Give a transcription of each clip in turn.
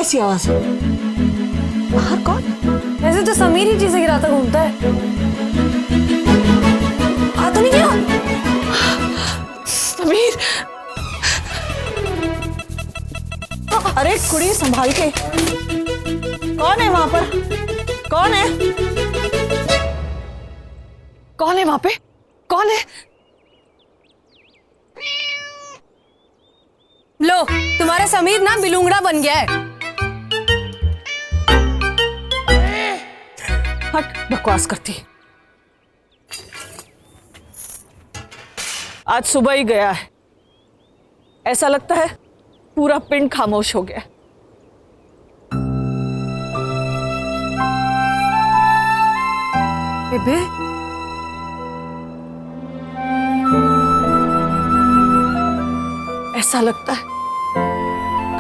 कैसी आवाज है? बाहर कौन? ऐसे तो समीर ही चीजें गिराता घूमता है। आ तो नहीं गया? समीर, अरे कुड़ी संभाल के। कौन है वहां पर? कौन है? कौन है वहां पे? कौन है? लो, तुम्हारा समीर ना बिलूंगड़ा बन गया है। हट, बकवास करती। आज सुबह ही गया है। ऐसा लगता है पूरा पिंड खामोश हो गया। बेबे, ऐसा लगता है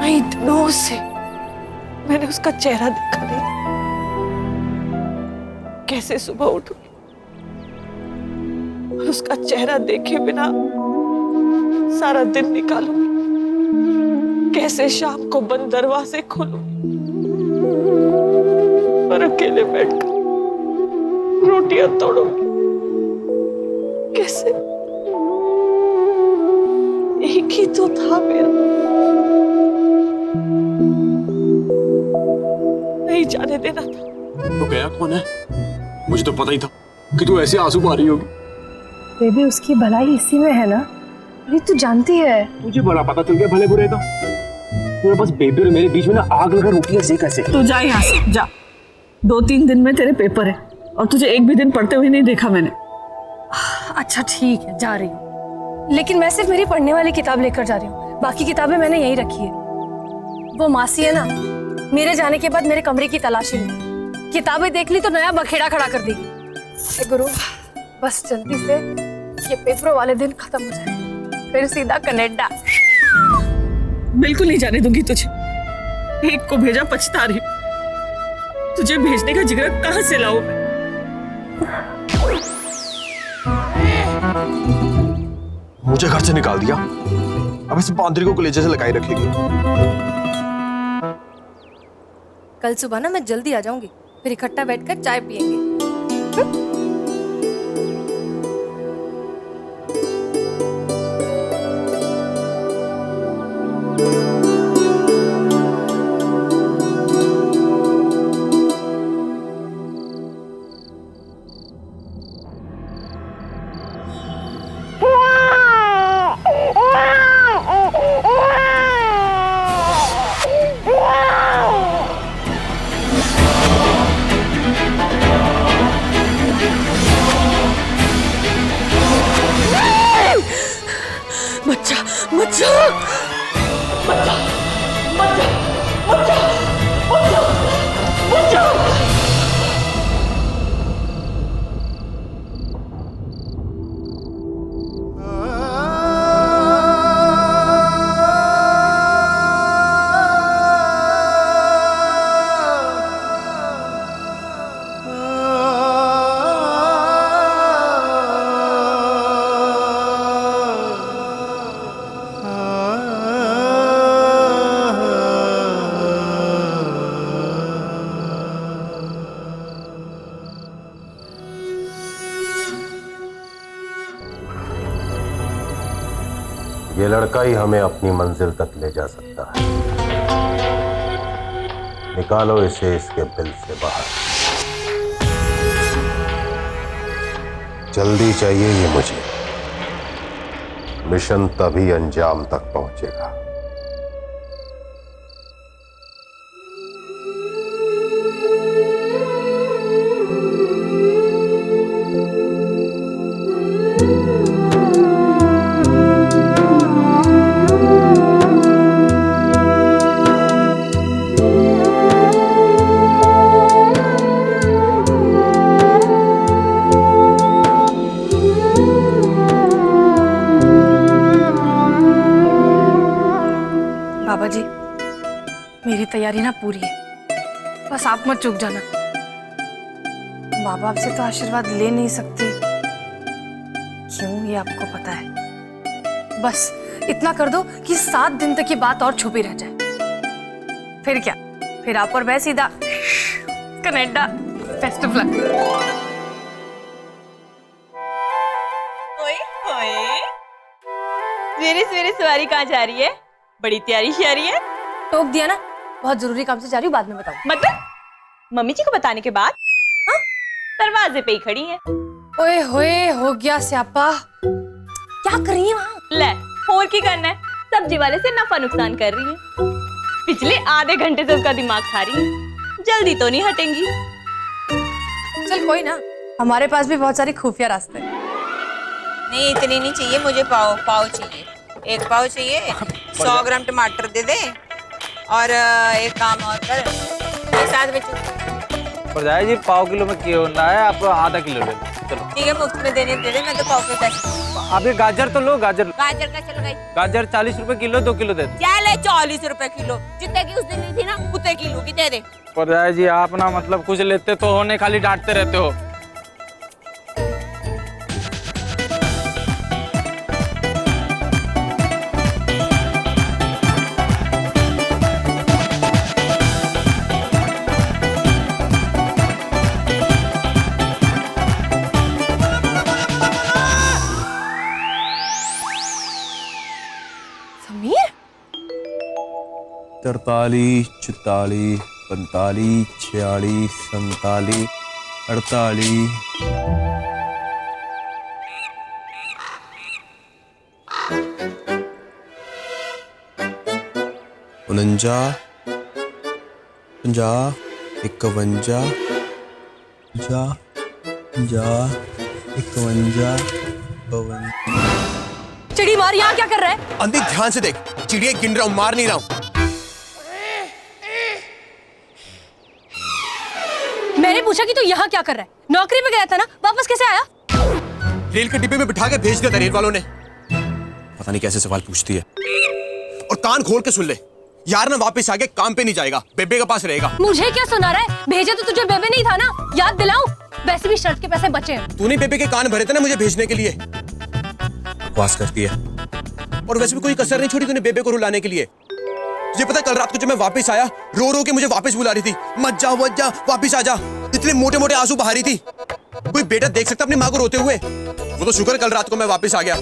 कई दिनों से मैंने उसका चेहरा देखा नहीं। कैसे सुबह उठूंगी और उसका चेहरा देखे बिना सारा दिन निकालूंगी? कैसे शाम को बंद दरवाजे खोलूंगी और अकेले बैठकर रोटियां तोड़ूंगी? कैसे? एक ही तो था मेरा, नहीं जाने देना था। तो गया कौन है? मुझे तो पता ही था कि तू ऐसे आंसू पा रही होगी। बेबी, उसकी भलाई इसी में है ना। अरे तू जानती है। मुझे बड़ा पता चल गया भले बुरे का। तू बस बेबी और मेरे बीच में ना आग लगा रोटियां सेक ऐसे। तू जा यहाँ से, जा। 2-3 दिन में तेरे पेपर है और तुझे एक भी दिन पढ़ते हुए नहीं देखा मैंने। अच्छा ठीक है, जा रही हूँ, लेकिन मैं सिर्फ मेरी पढ़ने वाली किताब लेकर जा रही हूँ। बाकी किताबें मैंने यहीं रखी है। वो मासी है ना, मेरे जाने के बाद मेरे कमरे की तलाशी ली, किताबें देख ली तो नया बखेड़ा खड़ा कर देगी। हे गुरु, बस जल्दी से ये पेपरों वाले दिन खत्म हो जाए, फिर सीधा कनाडा। बिल्कुल नहीं जाने दूंगी तुझे। एक को भेजा, पछता रही। तुझे भेजने का जिगरा कहां से लाऊं मैं? मुझे घर से निकाल दिया, अब इस बांदरी को कलेजे से लगाई रखेगी। कल सुबह ना मैं जल्दी आ जाऊंगी, फिर इकट्ठा बैठकर चाय पियेंगे। बच्चा, बच्चा, बच्चा, बच्चा, बच्चा, बच्चा, बच्चा। ये लड़का ही हमें अपनी मंजिल तक ले जा सकता है। निकालो इसे इसके दिल से बाहर। जल्दी चाहिए ये मुझे। मिशन तभी अंजाम तक पहुंचेगा। बाबा जी, मेरी तैयारी ना पूरी है, बस आप मत चूक जाना। माँ बाप से तो आशीर्वाद ले नहीं सकती, क्यों ये आपको पता है। बस इतना कर दो कि 7 दिन तक ये बात और छुपी रह जाए, फिर क्या फिर आप और मैं सीधा कनाडा। Best of luck. ओए ओए, सवेरे सवेरे सवारी कहाँ जा रही है? बड़ी तैयारी श्यारी है। टोक दिया ना, बहुत जरूरी काम से जा रही हूँ, बाद में बताऊँ। मतलब मम्मी जी को बताने के बाद? हाँ, दरवाजे पे ही खड़ी है। ओए होए, हो गया स्यापा। क्या कर रही है वहाँ? ले, और की करना है, सब्जी वाले से नफा नुकसान कर रही है। पिछले आधे घंटे से उसका दिमाग खा रही है, जल्दी तो नहीं हटेंगी। चल कोई ना, हमारे पास भी बहुत सारी खुफिया रास्ते हैं। नहीं इतनी नहीं चाहिए मुझे, पाव चाहिए, एक पाव चाहिए। 100 ग्राम टमाटर दे दे, और एक काम और कर, ये साथ में भरजाई जी पाव किलो में क्यों ना है, आप आधा किलो ले लो। चलो ठीक है, मुफ्त में देने दे दे, मैं तो पाव के पैसे। आप ये गाजर तो लो, गाजर गाजर का चलो भाई, गाजर 40 रुपए किलो, 2 किलो दे दो। चल 40 रुपए किलो, जितने की उस दिन ली थी ना उतने किलो की दे दे। भरजाई जी आप ना मतलब कुछ लेते तो हो नहीं, खाली डांटते रहते हो। समीर, 43, 44, 45, 46, 47, 48। उनंजा, 50, 51, 50, 51, 52। चिड़ी मार, यहाँ क्या कर रहा है? अंधी ध्यान से देख, चिड़िया गिन रहा हूँ, मार नहीं रहा हूँ। मैंने पूछा कि तू यहाँ क्या कर रहा है? नौकरी पे गया था ना, वापस कैसे आया? रेल के डिब्बे में बिठा के भेज दिया था रेल वालों ने। पता नहीं कैसे सवाल पूछती है। और कान खोल के सुन ले, यार ना वापस आके काम पे नहीं जाएगा, बेबे के पास रहेगा। मुझे क्या सुना रहा है? भेजा तो तुझे बेबे नहीं था ना, याद दिलाऊं? वैसे भी शर्त के पैसे बचे हैं। तूने बेबे के कान भरे थे ना मुझे भेजने के लिए। बकवास करती है, और वैसे भी कोई कसर नहीं छोड़ी तूने बेबे को रुलाने के लिए। तुझे पता कल रात को जब मैं वापस आया, रो रो के मुझे वापस बुला रही थी, मत जा वापस आ जा। इतने मोटे मोटे आंसू बहा रही थी। कोई बेटा देख सकता अपनी माँ को रोते हुए? वो तो शुक्र कल रात को मैं वापस आ गया,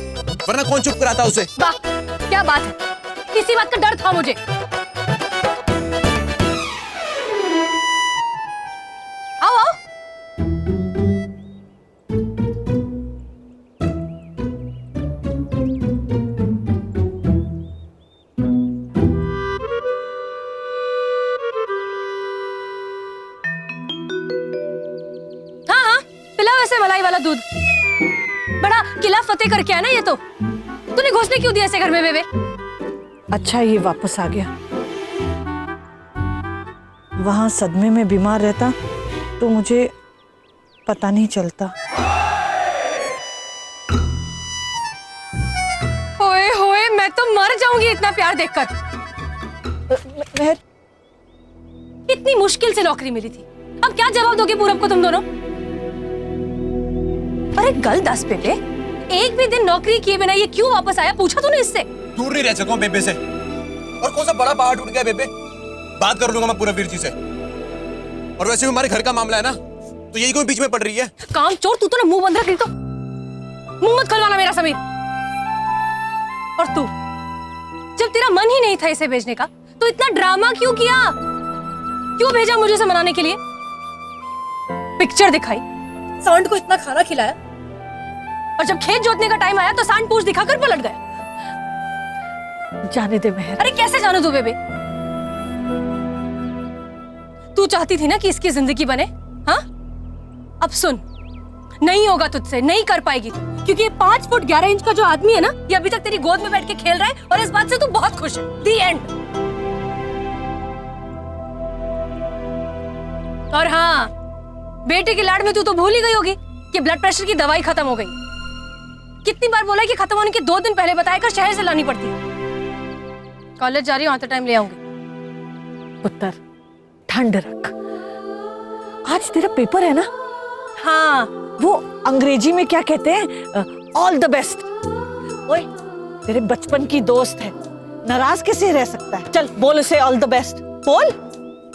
वरना कौन चुप कराता उसे। वाह, क्या बात है, इसी बात का डर था मुझे। आओ आओ। हाँ हाँ, पिलाओ ऐसे मलाई वाला दूध। बड़ा किला फतेह करके आया ना ये तो। तूने घुसने क्यों दिया ऐसे घर में बेबे? अच्छा ये वापस आ गया। वहां सदमे में बीमार रहता तो मुझे पता नहीं चलता। होए होए, मैं तो मर जाऊंगी इतना प्यार देखकर। मैं इतनी मुश्किल से नौकरी मिली थी, अब क्या जवाब दोगे पूरब को तुम दोनों? अरे गल 10 बेटे, एक भी दिन नौकरी किए बिना ये क्यों वापस आया, पूछा तूने इससे? दूर नहीं रह सकता हूँ बेबे से। और कौन सा बड़ा पहाड़ टूट गया बेबे, बात कर लूंगा मैं पूरा वीर जी से। और वैसे भी हमारे घर का मामला है ना, तो यही कोई बीच में पड़ रही है। काम चोर, तू तो ना मुंह बंद रख, तो मुंह मत खुलवाना मेरा समीर। और तू, जब तेरा मन ही नहीं था इसे भेजने का, तो इतना ड्रामा क्यों किया? क्यों भेजा मुझे इसे मनाने के लिए? पिक्चर दिखाई, सांड को इतना खाना खिलाया, और जब खेत जोतने का टाइम आया तो सांड पूंछ दिखाकर पलट गया। जाने दे मेहर। अरे कैसे जानो तू बेबे? तू चाहती थी ना कि इसकी जिंदगी बने, हाँ? अब सुन, नहीं होगा तुझसे, नहीं कर पाएगी तू, क्योंकि ये 5 फुट 11 इंच का जो आदमी है ना, ये अभी तक तेरी गोद में बैठ के खेल रहा है, और इस बात से तू बहुत खुश है। दी एंड। और हाँ, बेटे के लाड में तू तो भूल ही गई होगी कि ब्लड प्रेशर की दवाई खत्म हो गई। कितनी बार बोला कि खत्म होने के 2 दिन पहले बताकर शहर से लानी पड़ती है। कॉलेज जा रही हूँ, आते टाइम ले आऊंगी। पुत्र ठंड रख, आज तेरा पेपर है ना? हाँ, वो अंग्रेजी में क्या कहते हैं? All the best. ओए, तेरे बचपन की दोस्त है, नाराज कैसे रह सकता है? चल बोल उसे ऑल द बेस्ट, बोल।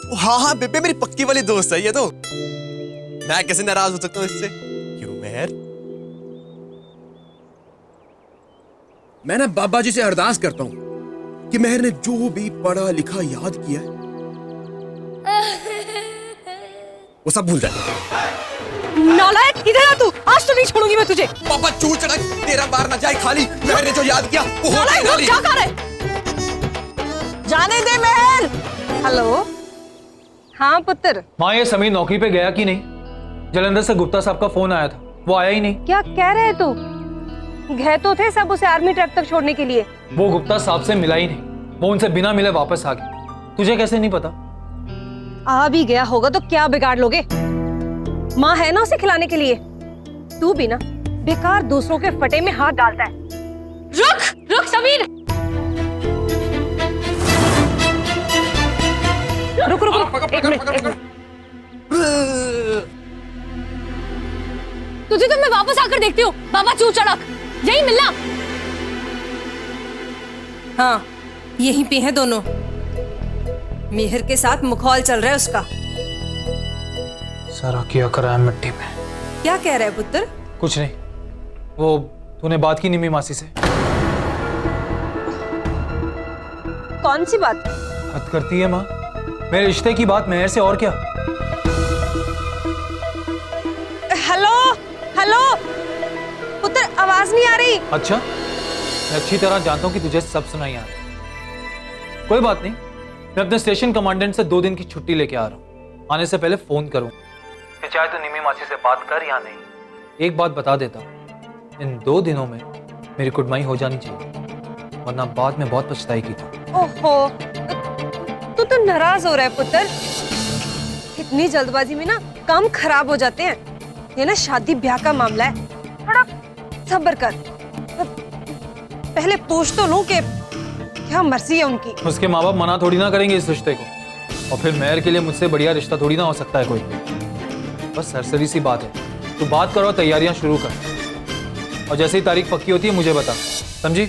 हाँ हाँ बेबे, मेरी पक्की वाली दोस्त है ये तो। मैं कैसे नाराज हो सकता हूँ इससे? क्यों मेहर? मैं ना बाबा जी से अरदास करता हूँ कि मेहर ने जो भी पढ़ा लिखा याद किया है वो सब भूल जाए। नालायक, इधर आ तू, आज तो नहीं छोड़ूंगी मैं तुझे। पापा चूर चढ़ा तेरा बार ना जाए खाली। मेहर ने जो याद किया वो हो नालायक, खाली। क्या कर रहे? जाने दे मेहर। हेलो, हाँ पुत्र। माँ, ये समीर नौकरी पे गया कि नहीं? जलंधर से गुप्ता साहब का फोन आया था, वो आया ही नहीं। क्या कह रहे तू? गए तो थे सब उसे आर्मी ट्रक तक छोड़ने के लिए। वो गुप्ता साहब से मिला ही नहीं, वो उनसे बिना मिले वापस आ गया। तुझे कैसे नहीं पता? आ भी गया होगा तो क्या बिगाड़ लोगे? माँ है ना उसे खिलाने के लिए। तू भी ना बेकार दूसरों के फटे में हाथ डालता है। रुक रुक समीर, रुक रुक रुक, एक मिनट। तुझे तो मैं वापस आकर देखती हूँ। बाबा चू चढ़क, यही मिलना। हाँ, यहीं पे हैं दोनों। मेहर के साथ मुखौल चल रहा है उसका। सारा किया करा है मिट्टी में। क्या कह रहा है पुत्र? कुछ नहीं। वो तूने बात की निमी मासी से? कौन सी बात? हद करती है माँ, मेरे रिश्ते की बात मेहर से, और क्या। हेलो हेलो पुत्र, आवाज नहीं आ रही। अच्छा, मैं अच्छी तरह जानता हूँ कि तुझे सब सुनाई आ रहा। कोई बात नहीं, मैं अपने स्टेशन कमांडेंट से 2 दिन की छुट्टी लेके आ रहा हूँ। आने से पहले फोन करूँ, चाहे तो निमी मासी से बात कर या नहीं। एक बात बता देता हूँ, इन 2 दिनों में मेरी कुटमाई हो जानी चाहिए, वरना बाद में बहुत पछताएगी तू। ओहो, तू तो नाराज हो रहा है पुत्र। इतनी जल्दबाजी में ना काम खराब हो जाते हैं। ये ना शादी ब्याह का मामला है, थोड़ा सब्र कर। पहले पूछ तो लूं कि क्या मर्जी है उनकी। उसके माँ बाप मना थोड़ी ना करेंगे इस रिश्ते को, और फिर मेहर के लिए मुझसे बढ़िया रिश्ता थोड़ी ना हो सकता है कोई। बस सरसरी सी बात है, तू बात करो, तैयारियां शुरू कर, और जैसे ही तारीख पक्की होती है मुझे बता, समझी?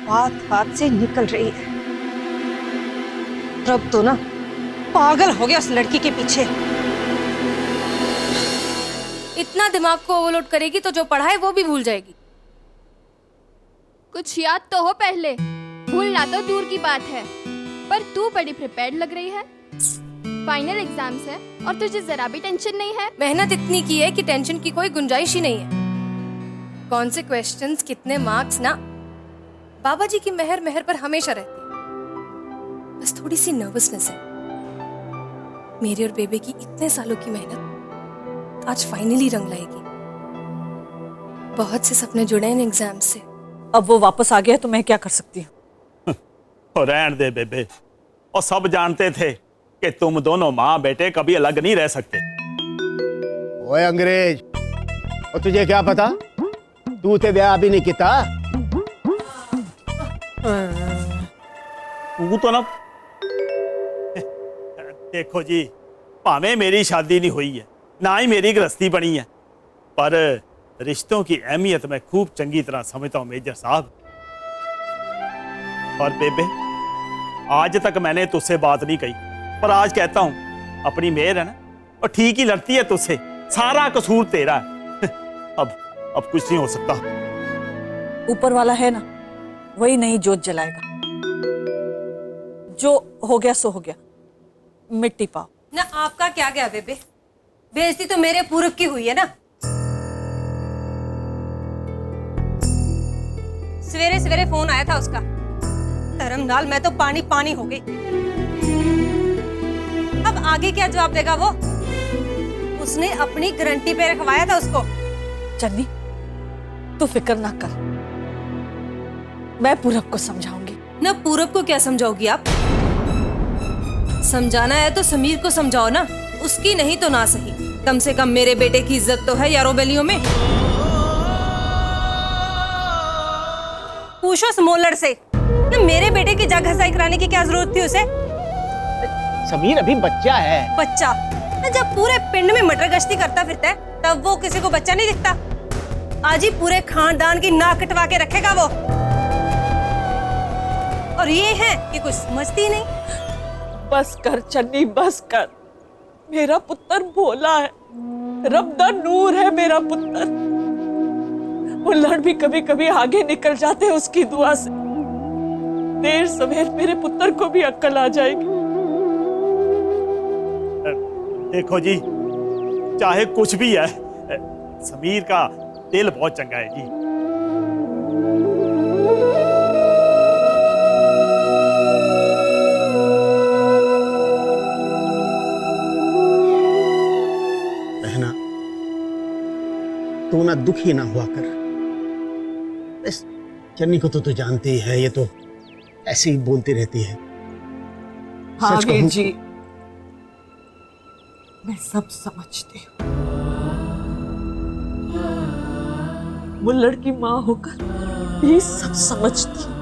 बात हाथ से निकल रही है। रब तो ना पागल हो गया उस लड़की के पीछे। इतना दिमाग को ओवरलोड करेगी तो जो पढ़ा है वो भी भूल जाएगी। कुछ याद तो हो पहले, भूलना तो दूर की बात है। पर तू बड़ी प्रिपेयर्ड लग रही है। फाइनल एग्जाम्स है और तुझे जरा भी टेंशन नहीं है। मेहनत इतनी की है कि टेंशन की कोई गुंजाइश ही नहीं है। कौन से क्वेश्चंस, कितने मार्क्स ना, बाबा जी की मेहर मेहर पर हमेशा रहती है। बस थोड़ी सी नर्वसनेस है। मेरे और बेबे की इतने सालों की मेहनत आज फाइनली रंग लाएगी। बहुत से सपने जुड़े हैं एग्जाम से। अब वो वापस आ गया तो मैं क्या कर सकती हूँ? और रहने दे बेबे, और सब जानते थे कि तुम दोनों माँ बेटे कभी अलग नहीं रह सकते। ओए अंग्रेज, और तुझे क्या पता, तू ते ब्याह भी नहीं किता। तू तो ना देखो जी, भावें मेरी शादी नहीं हुई है, ना ही मेरी गृहस्थी बनी है, पर रिश्तों की अहमियत मैं खूब चंगी तरह समझता हूँ मेजर साहब। और बेबे, आज तक मैंने तुझसे बात नहीं कही, पर आज कहता हूँ, अपनी मेहर है ना, और ठीक ही लड़ती है तुझसे, सारा कसूर तेरा है। अब कुछ नहीं हो सकता। ऊपर वाला है ना, वही नई जोत जलाएगा। जो हो गया सो हो गया, मिट्टी पाओ। ना आपका क्या गया बेबे, बेइज्जती तो मेरे पूरब की हुई है ना। सवेरे सवेरे फोन आया था उसका, धर्मलाल मैं तो पानी पानी हो गई। अब आगे क्या जवाब देगा वो? उसने अपनी गारंटी पे रखवाया था उसको। चन्नी, तू फिक्र ना कर, मैं पूरब को समझाऊंगी। ना पूरब को क्या समझाओगी आप? समझाना है तो समीर को समझाओ ना, उसकी नहीं तो ना सही, कम से कम मेरे बेटे की इज्जत तो है यारों बेलियों में। पूछो स्मोलर से, ना मेरे बेटे की जगह घसाई कराने की क्या जरूरत थी उसे? समीर अभी बच्चा है। बच्चा? ना जब पूरे पिंड में मटर गश्ती करता फिरता है तब वो किसी को बच्चा नहीं दिखता। आज ही पूरे खानदान की नाक कटवा के रखेगा वो। और ये है कि कुछ समझती नहीं। बस कर चन्नी, बस कर। मेरा पुत्र भोला है, रब्दा नूर है मेरा पुत्र। उल्लड़ भी कभी कभी आगे निकल जाते हैं उसकी दुआ से। देर सवेर मेरे पुत्र को भी अक्ल आ जाएगी। देखो जी, चाहे कुछ भी है, समीर का दिल बहुत चंगा है जी। रहना, तू ना दुखी ना हुआ कर। बस चन्नी को तो तू जानती ही है, ये तो ऐसे ही बोलती रहती है। हाँ सच वीर कहूं, जी, मैं सब समझती हूँ। वो लड़की माँ होकर भी सब समझती हूँ।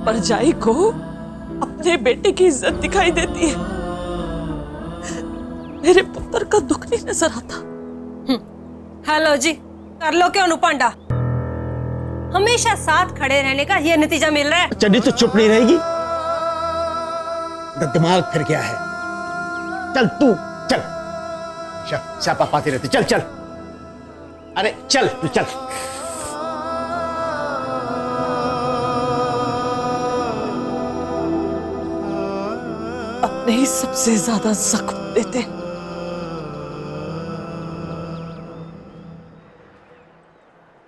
परजाई को अपने बेटे की इज्जत दिखाई देती है, मेरे पुत्र का दुख नहीं नजर आता। हेलो जी, कर लो क्या अनुपांडा? हमेशा साथ खड़े रहने का ये नतीजा मिल रहा है। चन्नी तो चुप नहीं रहेगी, दिमाग फिर गया है। चल तू चल, शापा पाती रहती। चल चल, अरे चल तू चल। अपने ही सबसे ज्यादा जख्म देते हैं।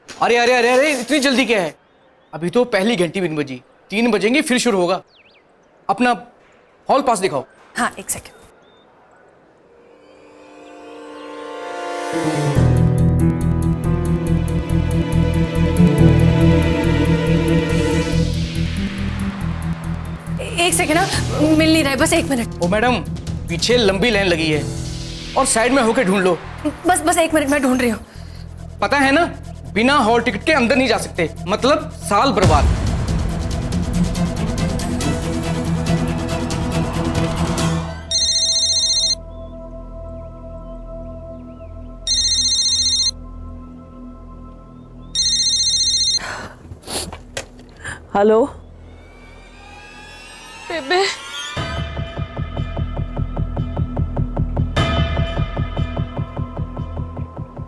अरे अरे अरे अरे, इतनी जल्दी क्या है? अभी तो पहली घंटी भी नहीं बजी, 3 बजेंगे फिर शुरू होगा। अपना हॉल पास दिखाओ। हाँ, एक सेकंड। एक सेकंड, मिल नहीं रहा है, बस 1 मिनट। ओ मैडम, पीछे लंबी लाइन लगी है और साइड में होके ढूंढ लो। बस 1 मिनट, मैं ढूंढ रही हूँ। पता है ना, बिना हॉल टिकट के अंदर नहीं जा सकते, मतलब साल बर्बाद। हेलो बेबे,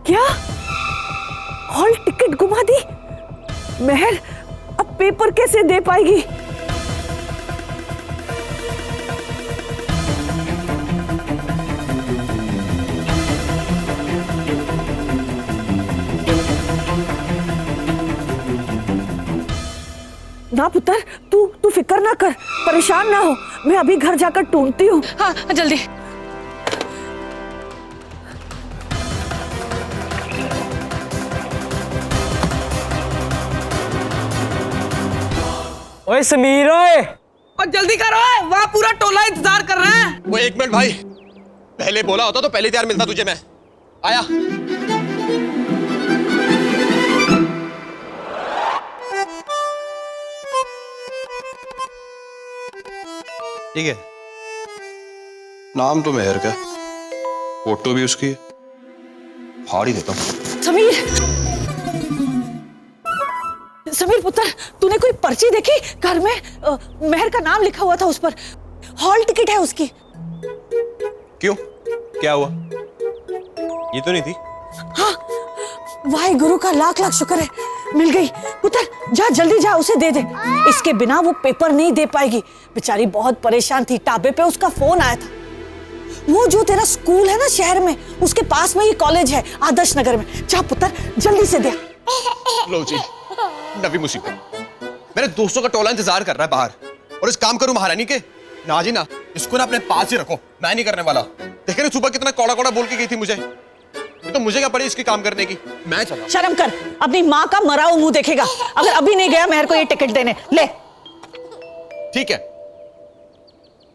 क्या हॉल टिकट गुमा दी? महर अब पेपर कैसे दे पाएगी? ना पुत्र, तू फिक्र ना कर, परेशान ना हो, मैं अभी घर जाकर ढूंढती हूँ। हाँ, जल्दी। ओए समीर, ओए और जल्दी करो, वहाँ पूरा टोला इंतजार कर रहा है। वो 1 मिनट भाई, पहले बोला होता तो पहले तैयार मिलता तुझे। मैं आया। ठीक है, नाम तो मेहर का, फोटो भी उसकी, फाड़ ही देता हूँ। समीर, समीर पुत्र, तूने कोई पर्ची देखी? घर में महर का नाम लिखा हुआ था, उस पर हॉल टिकट है उसकी। क्यों, क्या हुआ? ये तो नहीं थी। हाँ, वाहे गुरु का लाख लाख शुक्र है, मिल गई। पुत्र जा, जल्दी जा, उसे दे दे, इसके बिना वो पेपर नहीं दे पाएगी। बेचारी बहुत परेशान थी, टाबे पे उसका फोन आया था। वो जो तेरा स्कूल है ना शहर में, उसके पास में ही कॉलेज है, आदर्श नगर में। जा पुत्र, जल्दी से दे। लो जी, नवी मुसीबत। मेरे दोस्तों का टोला इंतजार कर रहा है बाहर, और इस काम करूं महारानी के? ना जी ना, इसको ना अपने पास ही रखो, मैं नहीं करने वाला। देख रहे सुबह कितना कौड़ा कौड़ा बोल के गई थी मुझे, तो मुझे क्या पड़ी इसके काम करने की? मैं चला। शर्म कर, अपनी माँ का मरा हुआ मुंह देखेगा अगर अभी नहीं गया महर को ये टिकट देने। ले। ठीक है,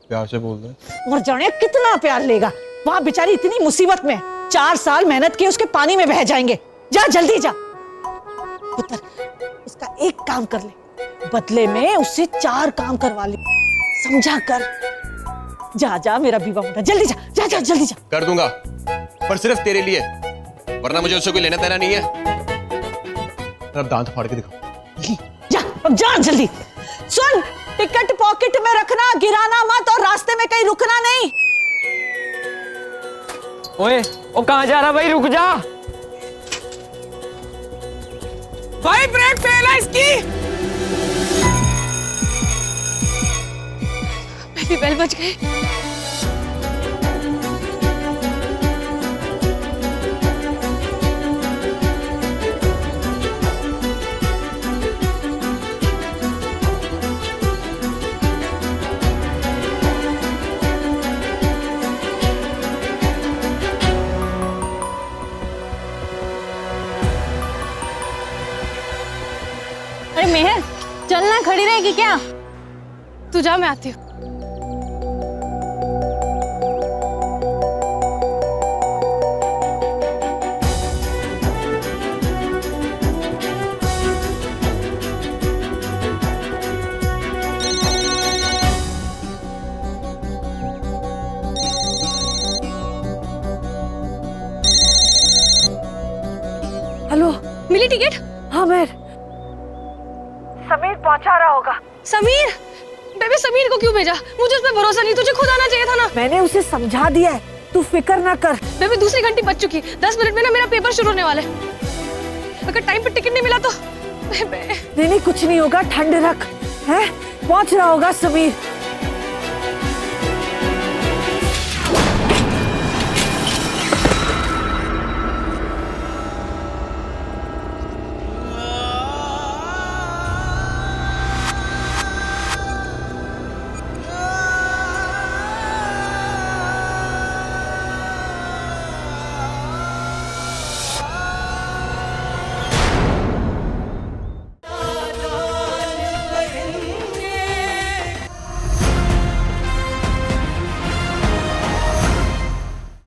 प्यार से बोल दे। और जाने कितना प्यार लेगा, वहां बेचारी इतनी मुसीबत में, 4 साल मेहनत की उसके पानी में बह जाएंगे। जा जल्दी जा पुत्र, उसका एक काम कर ले, बदले में उससे 4 काम करवा ले, समझा कर। जा जा मेरा बीवा मुंडा, जल्दी जा, जा जा जल्दी जा। कर दूंगा, पर सिर्फ तेरे लिए, वरना मुझे उससे कोई लेना देना नहीं है। अब दांत फाड़ के दिखाओ। जा अब जा जल्दी। सुन, टिकट पॉकेट में रखना, गिराना मत और रास्ते में कहीं रुकना नहीं। ओए, ओ कहाँ जा रहा भाई, रुक जा। भाई ब्रेक फेल है इसकी। बेबी बेल बज गए। अरे मेहर, चलना, खड़ी रहेगी क्या? तू जा, मैं आती हूँ। हेलो, मिली टिकट? हाँ मेहर, समीर पहुंचा रहा होगा। समीर? बेबी समीर को क्यों भेजा? मुझे उस पर भरोसा नहीं, तुझे खुद आना चाहिए था ना। मैंने उसे समझा दिया है, तू फिक्र ना कर। बेबी दूसरी घंटी बज चुकी, 10 मिनट में ना मेरा पेपर शुरू होने वाला है। अगर टाइम पे टिकट नहीं मिला तो नहीं कुछ नहीं होगा, ठंड रख। है पहुंच रहा होगा समीर।